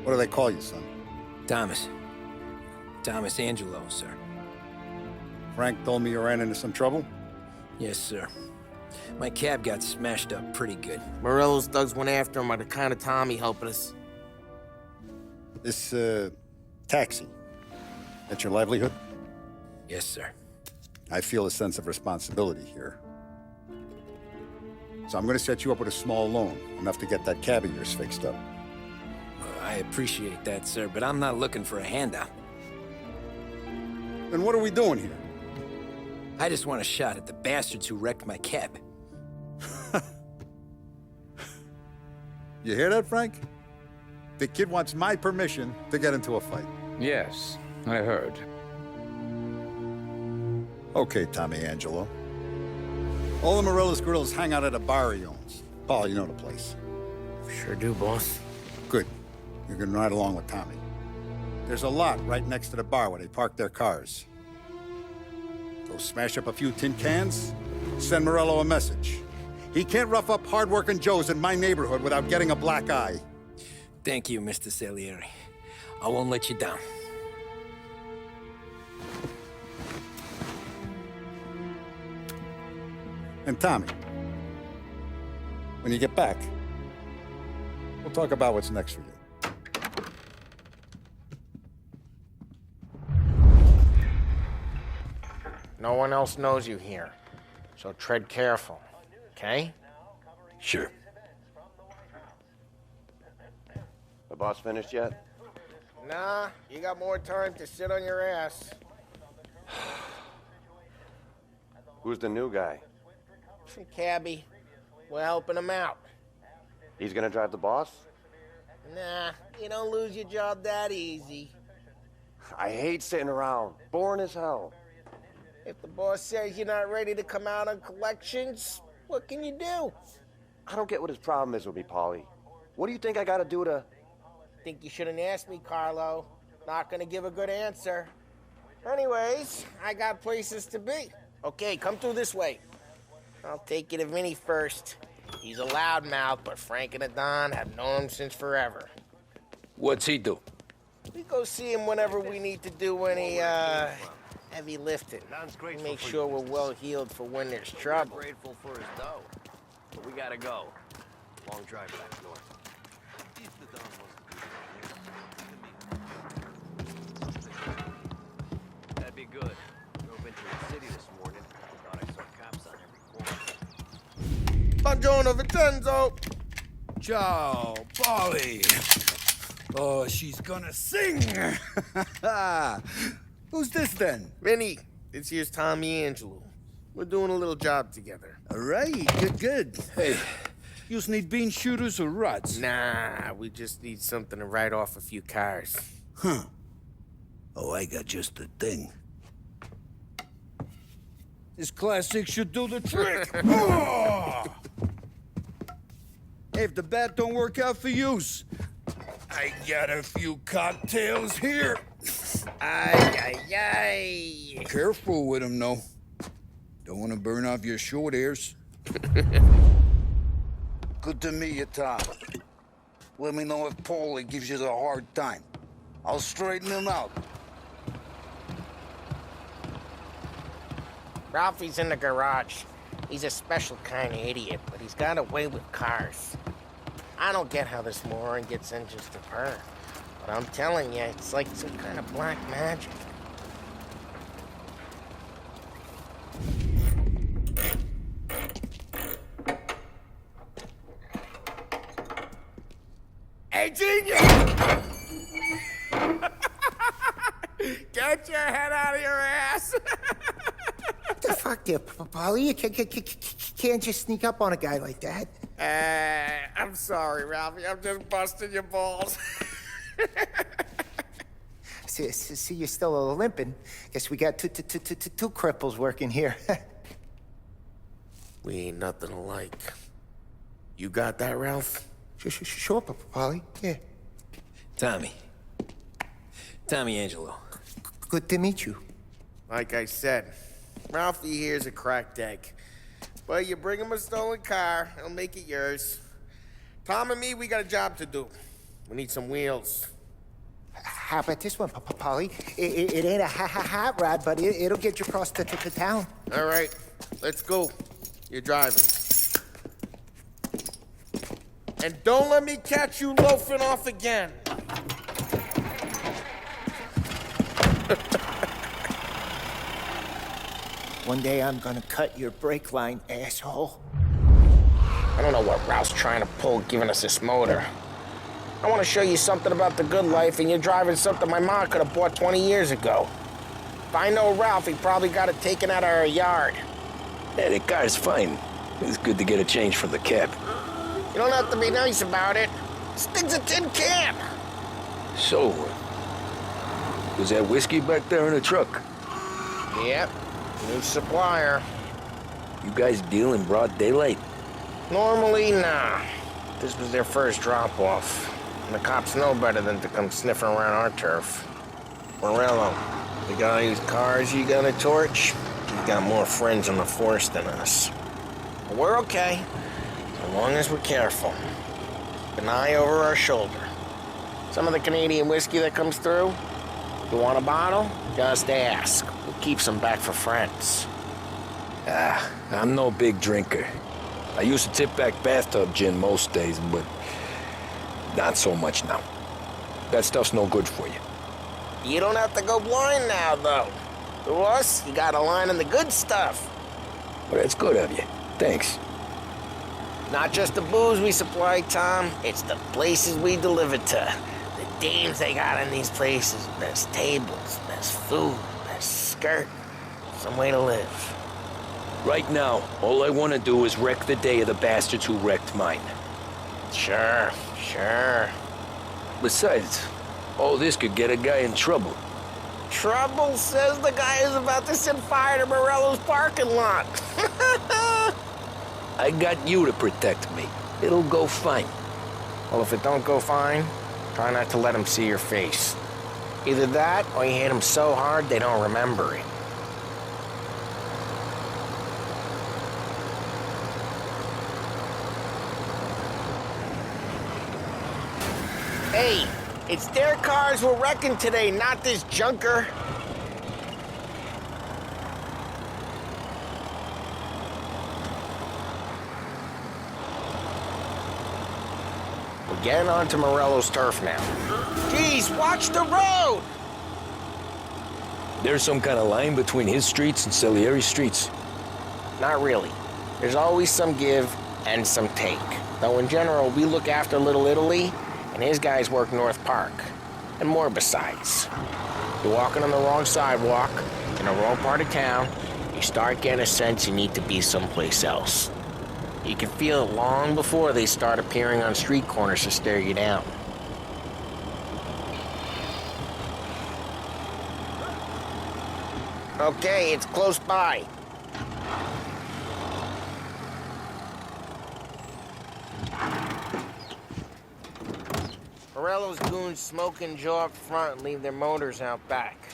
What do they call you, son? Thomas. Thomas Angelo, sir. Frank told me you ran into some trouble? Yes, sir. My cab got smashed up pretty good. Morello's thugs went after him on account of Tommy helping us. This, taxi. That's your livelihood? Yes, sir. I feel a sense of responsibility here. So I'm gonna set you up with a small loan, enough to get that cab of yours fixed up. I appreciate that, sir, but I'm not looking for a handout. Then what are we doing here? I just want a shot at the bastards who wrecked my cab. You hear that, Frank? The kid wants my permission to get into a fight. Yes, I heard. Okay, Tommy Angelo. All the Morello's girls hang out at a bar he owns. Paul, you know the place. Sure do, boss. Good. You can ride along with Tommy. There's a lot right next to the bar where they park their cars. Go smash up a few tin cans, send Morello a message. He can't rough up hard-working Joes in my neighborhood without getting a black eye. Thank you, Mr. Salieri. I won't let you down. And Tommy, when you get back, we'll talk about what's next for you. No one else knows you here, so tread careful, okay? Sure. The boss finished yet? Nah, you got more time to sit on your ass. Who's the new guy? Some cabbie. We're helping him out. He's gonna drive the boss? Nah, you don't lose your job that easy. I hate sitting around. Boring as hell. If the boss says you're not ready to come out on collections, what can you do? I don't get what his problem is with me, Paulie. What do you think I gotta do to... Think you shouldn't ask me, Carlo. Not gonna give a good answer. Anyways, I got places to be. Okay, come through this way. I'll take you to Vinny first. He's a loudmouth, but Frank and the Don have known him since forever. What's he do? We go see him whenever we need to do any, heavy lifting. We make sure we're well healed for when there's trouble. Grateful for his dough, but we gotta go. Long drive back north. If the Don wants to be here, that'd be good. Drove into the city this morning. Thought I saw cops on every corner. Buongiorno, Vincenzo! Ciao, Polly. Oh, she's gonna sing. Who's this then? Vinny, this here's Tommy Angelo. We're doing a little job together. All right, good. Hey, you need bean shooters or rods? Nah, we just need something to write off a few cars. Huh. Oh, I got just the thing. This classic should do the trick. Oh! Hey, if the bat don't work out for use, I got a few cocktails here. Ay. Careful with them, though. Don't want to burn off your short hairs. Good to meet you, Tom. Let me know if Paulie gives you the hard time. I'll straighten him out. Ralphie's in the garage. He's a special kind of idiot, but he's got a way with cars. I don't get how this moron gets engines to purr. But I'm telling you, it's like some kind of black magic. Hey, genius! Get your head out of your ass! What the fuck there, Polly? You can't just sneak up on a guy like that. I'm sorry, Ralphie. I'm just busting your balls. See, you're still limping. Guess we got two cripples working here. We ain't nothing alike. You got that, Ralph? Sure, Polly. Yeah. Tommy Angelo. Good to meet you. Like I said, Ralphie here's a cracked egg. But you bring him a stolen car, he'll make it yours. Tom and me, we got a job to do. We need some wheels. how about this one, Polly? It ain't a hot rod, but it'll get you across to town. All right, let's go. You're driving. And don't let me catch you loafing off again. One day I'm gonna cut your brake line, asshole. I don't know what Ralph's trying to pull giving us this motor. I want to show you something about the good life, and you're driving something my mom could have bought 20 years ago. If I know Ralph, he probably got it taken out of our yard. Yeah, the car's fine. It's good to get a change from the cab. You don't have to be nice about it. This thing's a tin can. So, was that whiskey back there in the truck? Yep, new supplier. You guys deal in broad daylight? Normally, nah. This was their first drop-off. And the cops know better than to come sniffing around our turf. Morello, the guy whose cars you got a torch, he's got more friends on the force than us. But we're okay, as long as we're careful. An eye over our shoulder. Some of the Canadian whiskey that comes through, you want a bottle? Just ask. We'll keep some back for friends. I'm no big drinker. I used to tip back bathtub gin most days, but not so much now. That stuff's no good for you. You don't have to go blind now, though. To us, you got a line on the good stuff. Well, that's good of you. Thanks. Not just the booze we supply, Tom. It's the places we deliver to. The dames they got in these places. Best tables, best food, best skirt. Some way to live. Right now, all I want to do is wreck the day of the bastards who wrecked mine. Sure. Besides, all this could get a guy in trouble. Trouble, says the guy who's about to set fire to Morello's parking lot. I got you to protect me. It'll go fine. Well, if it don't go fine, try not to let them see your face. Either that, or you hit them so hard they don't remember it. Hey, it's their cars we're wrecking today, not this junker. We're getting onto Morello's turf now. Jeez, watch the road! There's some kind of line between his streets and Salieri's streets. Not really. There's always some give and some take. Though in general, we look after Little Italy, and his guys work North Park. And more besides. You're walking on the wrong sidewalk, in the wrong part of town, you start getting a sense you need to be someplace else. You can feel it long before they start appearing on street corners to stare you down. Okay, it's close by. Morello's goons smoke and jaw up front and leave their motors out back.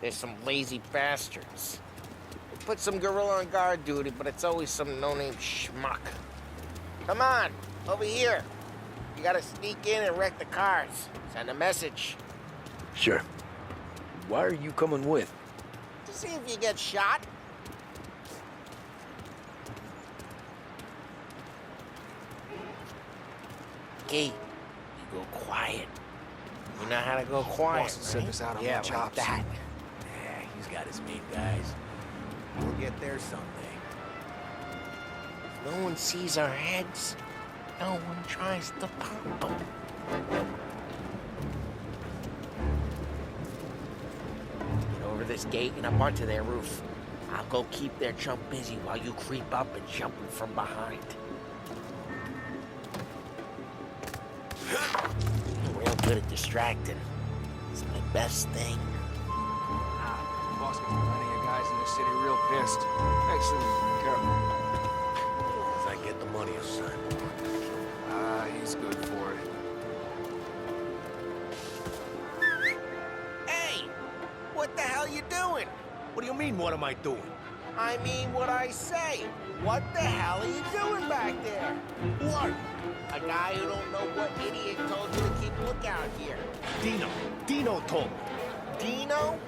There's some lazy bastards. They put some gorilla on guard duty, but it's always some no-name schmuck. Come on, over here. You gotta sneak in and wreck the cars. Send a message. Sure. Why are you coming with? To see if you get shot. Okay. Go quiet. You know how to go quiet, Boss will send right? us out on yeah, our like chops. that. Yeah, he's got his mean guys. We'll get there someday. If no one sees our heads, no one tries to pop them. Get over this gate and up onto their roof. I'll go keep their chump busy while you creep up and jump him from behind. I'm real good at distracting. It's my best thing. Boss gets plenty of guys in the city real pissed. Actually, careful. As I get the money assigned. He's good for it. Hey! What the hell you doing? What do you mean, what am I doing? I mean what I say. What the hell are you doing back there? What? A guy who don't know what idiot told you to keep lookout here. Dino told me. Dino?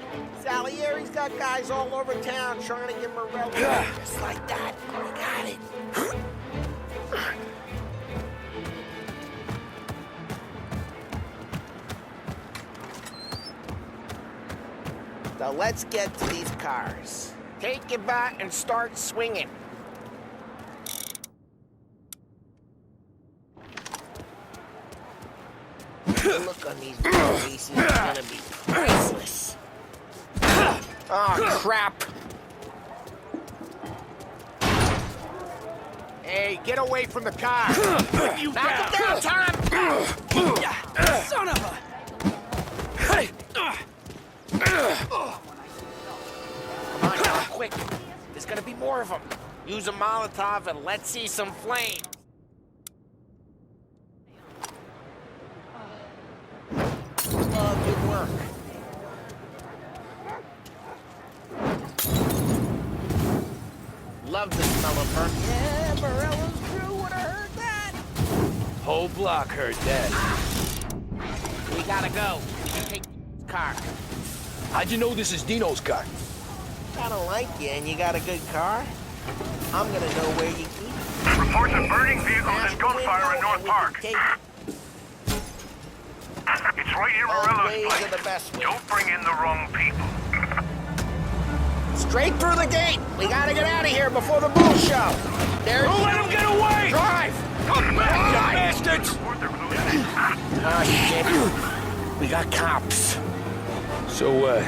Salieri's got guys all over town trying to get Morello. Just like that. We got it. So let's get to these cars. Take your bat and start swinging. The look on these faces is gonna be priceless. Oh, crap. Hey, get away from the car! You Knock him down, Tom! Son of a... Come on, now, quick. There's gonna be more of them. Use a Molotov and let's see some flame. Oh, good work. Love the smell of burnt. Yeah, Morello's crew would have heard that. Whole block heard that. We gotta go. We can take the car. How'd you know this is Dino's car? I don't like you, and you got a good car. I'm gonna know where you keep it. Reports of burning vehicles and gunfire in North Park. Take it. It's right in All Morello's ways place. are the best ways. Don't bring in the wrong people. Straight through the gate. We gotta get out of here before the bull show. There's Don't let him get away! Drive! Come back, you bastards! Oh, shit. We got cops. So,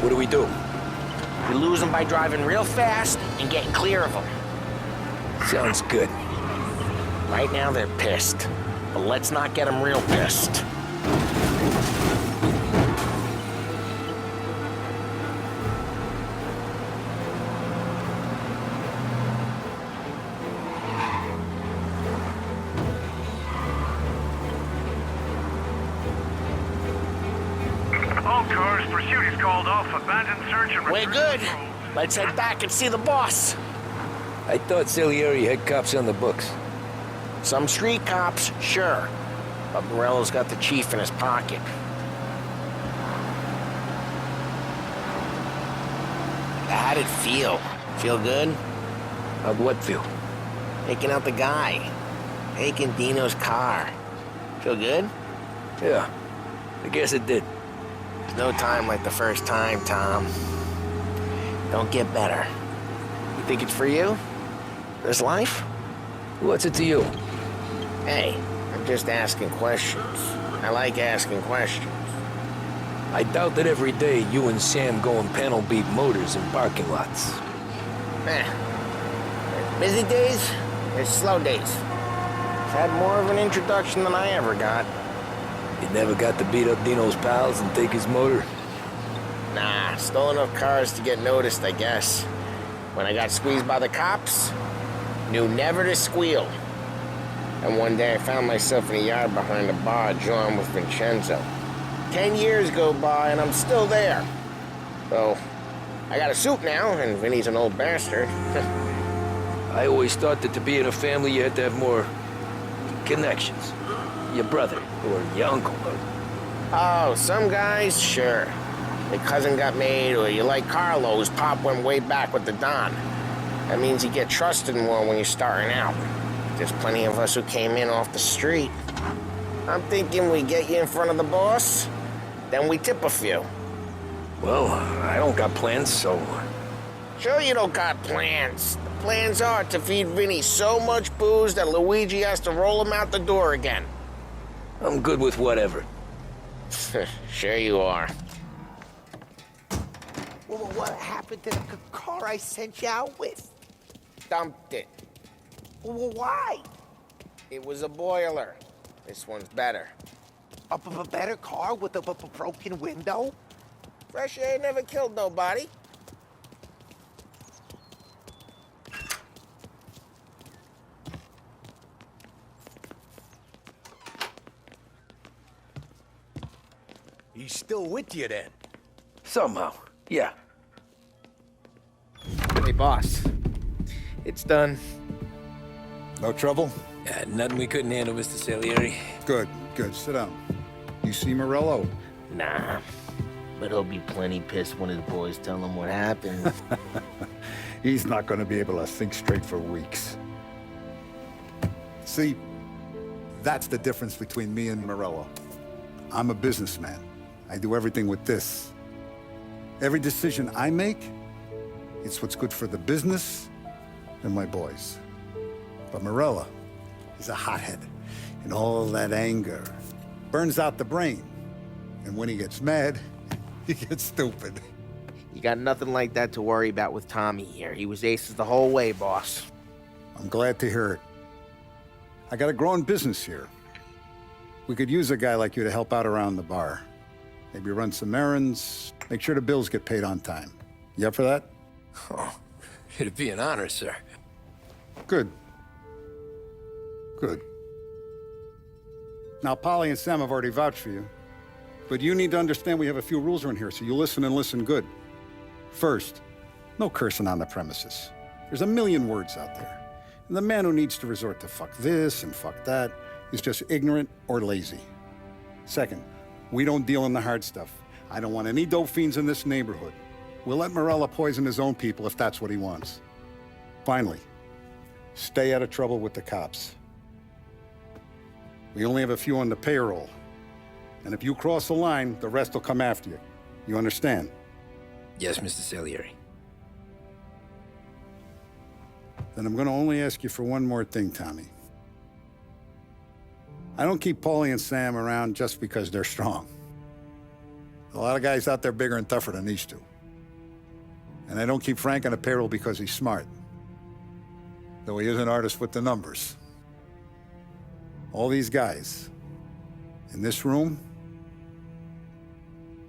what do we do? We lose them by driving real fast and getting clear of them. Sounds good. Right now, they're pissed. But let's not get them real pissed. All cars, pursuit is called off. Abandoned search and We're good. Let's head back and see the boss. I thought Salieri had cops on the books. Some street cops, sure. But Morello's got the chief in his pocket. How'd it feel? Feel good? How'd what feel? Taking out the guy. Taking Dino's car. Feel good? Yeah, I guess it did. There's no time like the first time, Tom. Don't get better. You think it's for you? This life? What's it to you? Hey, I'm just asking questions. I like asking questions. I doubt that every day you and Sam go and panel beat motors in parking lots. There's busy days, there's slow days. I've had more of an introduction than I ever got. You never got to beat up Dino's pals and take his motor? Nah, stole enough cars to get noticed, I guess. When I got squeezed by the cops, knew never to squeal. And one day I found myself in a yard behind a bar drawn with Vincenzo. 10 years go by and I'm still there. So, I got a suit now, and Vinny's an old bastard. I always thought that to be in a family you had to have more connections. Your brother, or your uncle, or... Oh, some guys, sure. Your cousin got made, or you like Carlo's pop went way back with the Don. That means you get trusted more when you're starting out. There's plenty of us who came in off the street. I'm thinking we get you in front of the boss, then we tip a few. Well, I don't got plans, so... Sure you don't got plans. The plans are to feed Vinny so much booze that Luigi has to roll him out the door again. I'm good with whatever. Sure you are. Well, what happened to the car I sent you out with? Dumped it. Well, why? It was a boiler. This one's better. A better car with a broken window? Fresh air never killed nobody. He's still with you then? Somehow, yeah. Hey, boss. It's done. No trouble? Yeah, nothing we couldn't handle, Mr. Salieri. Good, good. Sit down. You see Morello? Nah. But he'll be plenty pissed when his boys tell him what happened. He's not going to be able to think straight for weeks. See, that's the difference between me and Morello. I'm a businessman. I do everything with this. Every decision I make, it's what's good for the business and my boys. But Morello, he's a hothead. And all that anger burns out the brain. And when he gets mad, he gets stupid. You got nothing like that to worry about with Tommy here. He was aces the whole way, boss. I'm glad to hear it. I got a growing business here. We could use a guy like you to help out around the bar. Maybe run some errands, make sure the bills get paid on time. You up for that? Oh, it'd be an honor, sir. Good. Good. Now, Polly and Sam have already vouched for you. But you need to understand we have a few rules around here, so you listen and listen good. First, no cursing on the premises. There's a million words out there. And the man who needs to resort to fuck this and fuck that is just ignorant or lazy. Second, we don't deal in the hard stuff. I don't want any dope fiends in this neighborhood. We'll let Morello poison his own people if that's what he wants. Finally, stay out of trouble with the cops. We only have a few on the payroll. And if you cross the line, the rest will come after you. You understand? Yes, Mr. Salieri. Then I'm gonna only ask you for one more thing, Tommy. I don't keep Paulie and Sam around just because they're strong. A lot of guys out there bigger and tougher than these two. And I don't keep Frank on the payroll because he's smart. Though he is an artist with the numbers. All these guys in this room,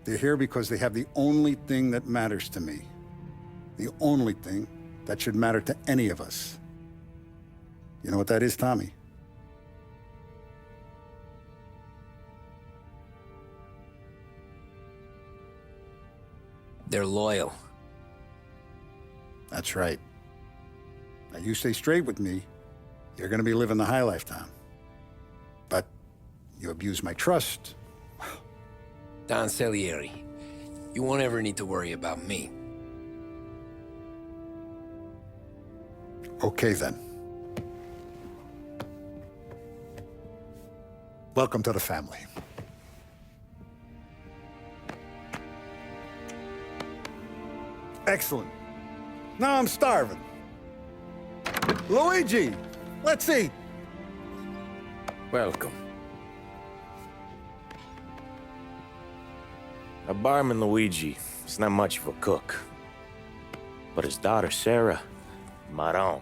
they're here because they have the only thing that matters to me. The only thing that should matter to any of us. You know what that is, Tommy? They're loyal. That's right. Now you stay straight with me, you're gonna be living the high life, Tom. But you abuse my trust. Don Salieri, you won't ever need to worry about me. Okay, then. Welcome to the family. Excellent. Now I'm starving. Luigi, let's eat. Welcome. A barman Luigi is not much of a cook. But his daughter Sarah, Maron.